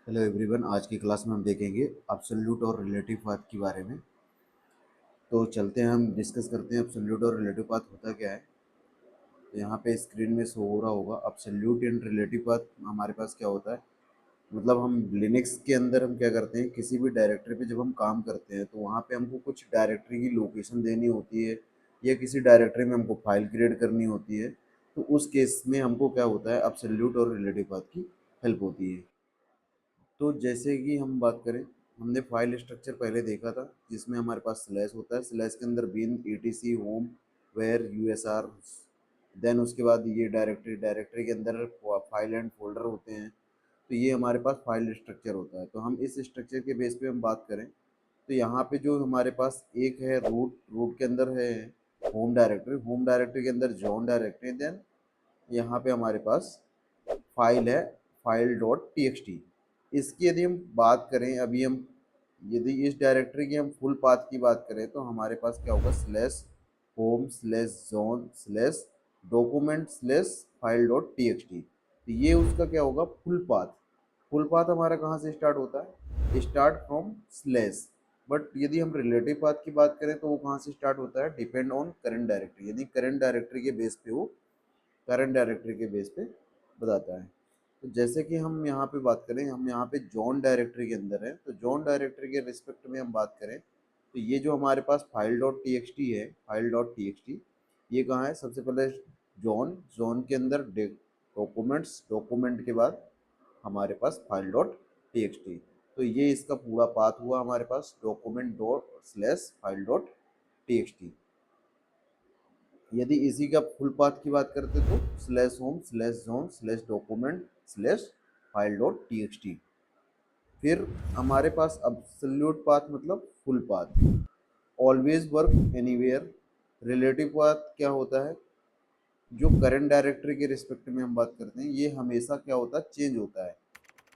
Hello everyone, आज की class में हम देखेंगे एब्सोल्यूट और रिलेटिव पाथ के बारे में। तो चलते हैं, हम डिस्कस करते हैं एब्सोल्यूट और रिलेटिव पाथ होता क्या है। तो यहाँ पे स्क्रीन में शो हो रहा होगा एब्सोल्यूट एंड रिलेटिव पाथ हमारे पास क्या होता है। मतलब हम लिनक्स के अंदर हम क्या करते हैं, किसी भी डायरेक्टरी पे जब हम काम करते हैं तो वहाँ पे हमको कुछ डायरेक्टरी की लोकेशन देनी होती है या किसी डायरेक्टरी में हमको फाइल क्रिएट करनी होती है। तो उस केस में हमको क्या होता है, एब्सोल्यूट और रिलेटिव पाथ की हेल्प होती है। तो जैसे कि हम बात करें, हमने फाइल स्ट्रक्चर पहले देखा था जिसमें हमारे पास स्लैश होता है। स्लैश के अंदर bin etc home var USR, then उसके बाद ये डायरेक्टरी डायरेक्टरी के अंदर फाइल एंड फोल्डर होते हैं। तो ये हमारे पास फाइल स्ट्रक्चर होता है। तो हम इस स्ट्रक्चर के बेस पे हम बात करें तो यहाँ पे जो हमारे पास एक है रूट, रूट के अंदर है होम डायरेक्टरी, होम डायरेक्टरी के अंदर जॉन डायरेक्टरी, देन यहाँ पे हमारे पास फाइल है फाइल डॉट टी। इसकी यदि हम बात करें, अभी हम यदि इस डायरेक्टरी की हम फुल पाथ की बात करें तो हमारे पास क्या होगा, slash home slash John slash document slash file dot T. तो ये उसका क्या होगा, फुल पाथ। फुल पाथ हमारा कहाँ से स्टार्ट होता है, स्टार्ट फ्रॉम स्लैश। बट यदि हम रिलेटिव पाथ की बात करें तो वो कहाँ से स्टार्ट होता है, डिपेंड ऑन करंट डायरेक्टरी। यदि करंट डायरेक्टरी के बेस पे वो करंट डायरेक्टरी के बेस पे बताता है। तो जैसे कि हम यहाँ पे बात करें, हम यहाँ पे जॉन डायरेक्टरी के अंदर है, तो जॉन डायरेक्टरी के रिस्पेक्ट में हम बात करें तो ये जो हमारे पास फाइल डॉट टी है, फाइल डॉट टी ये कहाँ है, सबसे पहले जॉन, जॉन के अंदर डॉक्यूमेंट्स, डॉक्यूमेंट के बाद हमारे पास फाइल डॉट टी। तो ये इसका पूरा पाथ हुआ हमारे पास, document dot slash file dot T. यदि इसी का फुल पाथ की बात करते तो slash home slash John slash document slash file dot T. फिर हमारे पास अब्सोल्यूट पाथ मतलब full path, always work anywhere. Relative path क्या होता है, जो करंट डायरेक्टरी के रिस्पेक्ट में हम बात करते हैं, ये हमेशा क्या होता है, चेंज होता है।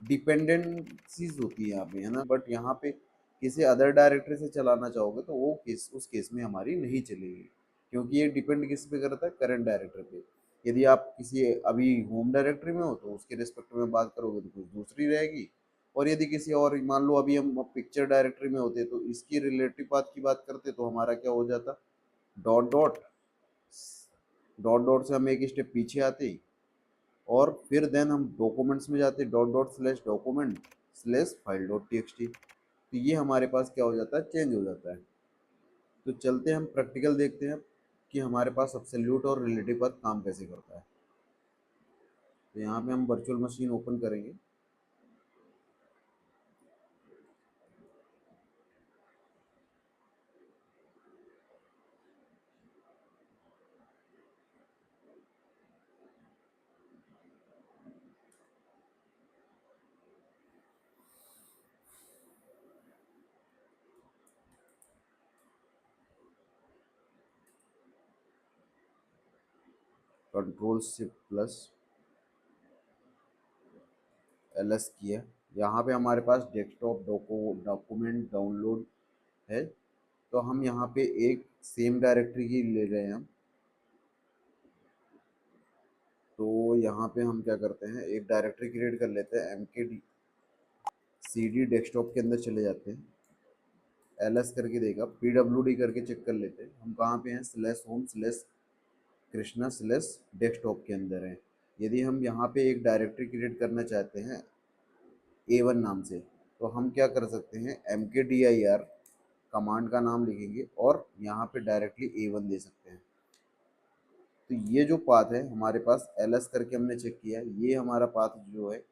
डिपेंडेंसीज होती है यहाँ पे, है ना। बट यहाँ पे किसी अदर डायरेक्टरी से चलाना चाहोगे तो वो केस, उस केस में हमारी नहीं चलेगी, क्योंकि ये डिपेंड किस पे करता है, करंट डायरेक्टरी पे। यदि आप किसी अभी होम डायरेक्टरी में हो तो उसके रिस्पेक्ट में बात करोगे तो कुछ दूसरी रहेगी। और यदि किसी और, मान लो अभी हम पिक्चर डायरेक्टरी में होते तो इसकी रिलेटिव पाथ की बात करते तो हमारा क्या हो जाता, डॉट डॉट, डॉट डॉट से हम एक स्टेप पीछे आते और फिर देन हम डॉक्यूमेंट्स में जाते, dot dot slash document slash file dot T. तो ये हमारे पास क्या हो जाता है, चेंज हो जाता है। तो चलते हैं हम प्रैक्टिकल देखते हैं कि हमारे पास एब्सोल्यूट और रिलेटिव पाथ काम कैसे करता है। तो यहाँ पे हम वर्चुअल मशीन ओपन करेंगे। कंट्रोल शिफ्ट प्लस LS किया। यहाँ पे हमारे पास डेस्कटॉप डॉक्यूमेंट डाउनलोड है। तो हम यहाँ पे एक सेम डायरेक्टरी की ले रहे हैं हम। तो यहाँ पे हम क्या करते हैं, एक डायरेक्टरी क्रिएट कर लेते हैं, MKD डेस्कटॉप के अंदर चले जाते हैं। LS करके देगा, PWD करके चेक कर लेते हैं हम कहाँ पे हैं, slash home slash Krishna slash desktop के अंदर है। यदि हम यहाँ पे एक डायरेक्टरी क्रिएट करना चाहते हैं A1 नाम से, तो हम क्या कर सकते हैं, MKDIR कमांड का नाम लिखेंगे और यहाँ पे डायरेक्टली A1 दे सकते हैं। तो ये जो पाथ है हमारे पास, LS करके हमने चेक किया, ये हमारा पाथ जो है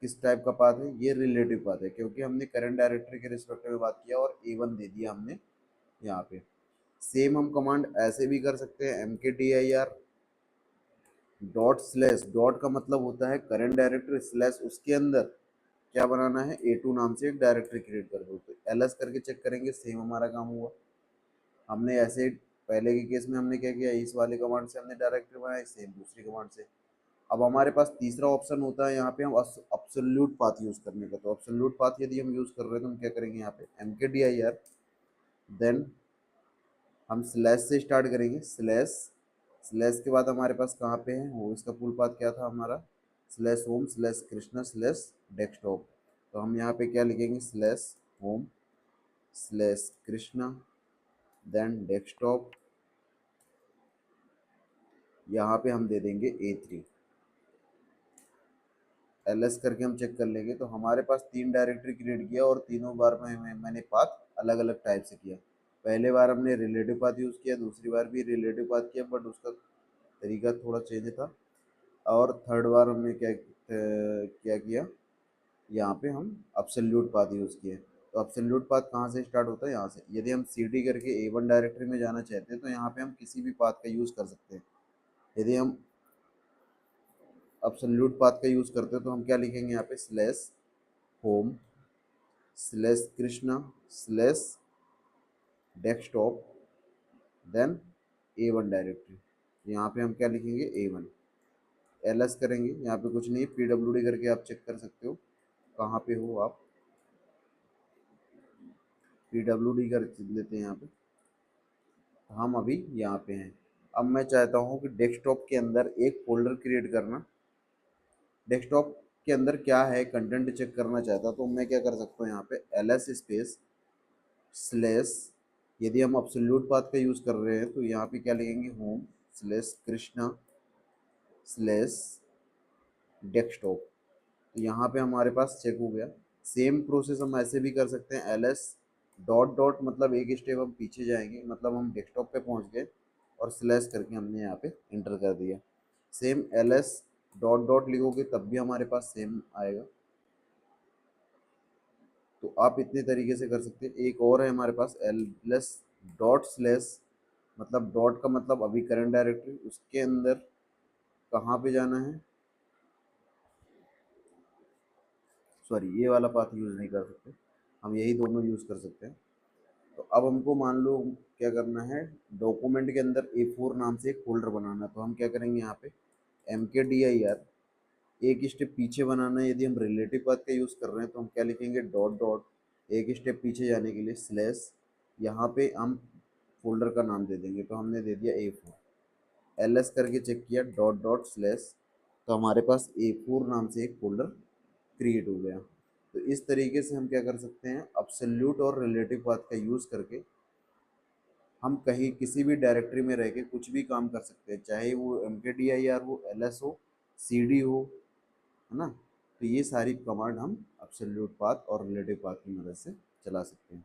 किस टाइप का पाथ है, ये रिलेटिव पाथ है, क्योंकि हमने करंट डायरेक्टरी के रिस्पेक्ट में बात किया और A1 दे दिया हमने यहाँ पे। सेम हम कमांड ऐसे भी कर सकते हैं, MKDIR डॉट स्लैश, डॉट का मतलब होता है करंट डायरेक्टरी, स्लैश उसके अंदर क्या बनाना है, A2 नाम से एक डायरेक्टरी क्रिएट कर दो। तो LS करके चेक करेंगे, सेम हमारा काम हुआ। हमने ऐसे पहले के केस में हमने क्या किया, इस वाले कमांड से हमने डायरेक्टरी बनाई, सेम दूसरी कमांड से। अब हमारे पास तीसरा ऑप्शन होता है यहाँ पे हम एब्सोल्यूट पाथ यूज करने का। तो एब्सोल्यूट पाथ यदि हम यूज कर रहे हैं तो हम क्या करेंगे, यहाँ पे MKDIR, देन हम स्लैश से स्टार्ट करेंगे, स्लैश, स्लैश के बाद हमारे पास कहाँ पे है वो, इसका फुल पाथ क्या था हमारा, slash home slash Krishna slash desktop. तो हम यहाँ पे क्या लिखेंगे, slash home slash Krishna then desktop, यहाँ पे हम दे देंगे A3। ls करके हम चेक कर लेंगे तो हमारे पास 3 डायरेक्टरी क्रिएट किया और तीनों बार में मैंने पाथ अलग अलग टाइप से किया। पहले बार हमने रिलेटिव पाथ यूज़ किया, दूसरी बार भी रिलेटिव पाथ किया बट उसका तरीका थोड़ा चेंज था, और थर्ड बार हमने क्या किया, यहाँ पे हम एब्सोल्यूट पाथ यूज़ किए। तो एब्सोल्यूट पाथ कहाँ से स्टार्ट होता है, यहाँ से। यदि हम cd करके A1 डायरेक्टरी में जाना चाहते हैं तो यहाँ पे हम किसी भी पाथ का यूज़ कर सकते हैं। यदि हम एब्सोल्यूट पाथ का यूज़ करते हैं तो हम क्या लिखेंगे यहाँ पे, slash home slash Krishna slash desktop then A1 directory. यहाँ पे हम क्या लिखेंगे, A1। ls करेंगे, यहाँ पे कुछ नहीं, pwd करके आप चेक कर सकते हो कहाँ पे हो आप, pwd कर लेते हैं यहाँ पे। हम अभी यहाँ पे हैं। अब मैं चाहता हूँ कि डेस्कटॉप के अंदर एक फोल्डर क्रिएट करना। डेस्कटॉप के अंदर क्या है कंटेंट चेक करना चाहता, तो मैं क्या कर सकता हूँ, यहाँ पे ls स्पेस स्लैश, यदि हम एब्सोल्यूट पाथ का यूज़ कर रहे हैं तो यहाँ पे क्या लिखेंगे, home slash Krishna slash desktop. तो यहाँ पे हमारे पास चेक हो गया। सेम प्रोसेस हम ऐसे भी कर सकते हैं, ls डॉट डॉट, मतलब एक स्टेप हम पीछे जाएंगे, मतलब हम डेस्कटॉप पे पहुँच गए और स्लैश करके हमने यहाँ पे इंटर कर दिया। सेम ls डॉट डॉट लिखोगे तब भी हमारे पास सेम आएगा। तो आप इतने तरीके से कर सकते हैं। एक और है हमारे पास ls डॉट स्लैश, मतलब डॉट का मतलब अभी करंट डायरेक्टरी, उसके अंदर कहाँ पे जाना है, सॉरी ये वाला पाथ यूज़ नहीं कर सकते, हम यही दोनों यूज़ कर सकते हैं। तो अब हमको मान लो क्या करना है, डॉक्यूमेंट के अंदर A4 नाम से एक फोल्डर बनाना है। तो हम क्या करेंगे, यहाँ पे mkdir एक स्टेप पीछे बनाना है। यदि हम रिलेटिव पाथ का यूज़ कर रहे हैं तो हम क्या लिखेंगे, डॉट डॉट एक स्टेप पीछे जाने के लिए स्लैश, यहाँ पे हम फोल्डर का नाम दे देंगे, तो हमने दे दिया A4। ls करके चेक किया, डॉट डॉट स्लैश, तो हमारे पास A4 नाम से एक फोल्डर क्रिएट हो गया। तो इस तरीके से हम क्या कर सकते हैं, एब्सोल्यूट और रिलेटिव पाथ का यूज़ करके हम कहीं किसी भी डायरेक्टरी में रह के कुछ भी काम कर सकते हैं, चाहे वो mkdir हो, ls हो, cd हो, है ना। तो ये सारी कमांड हम एब्सोल्यूट पाथ और रिलेटिव पाथ की मदद से चला सकते हैं।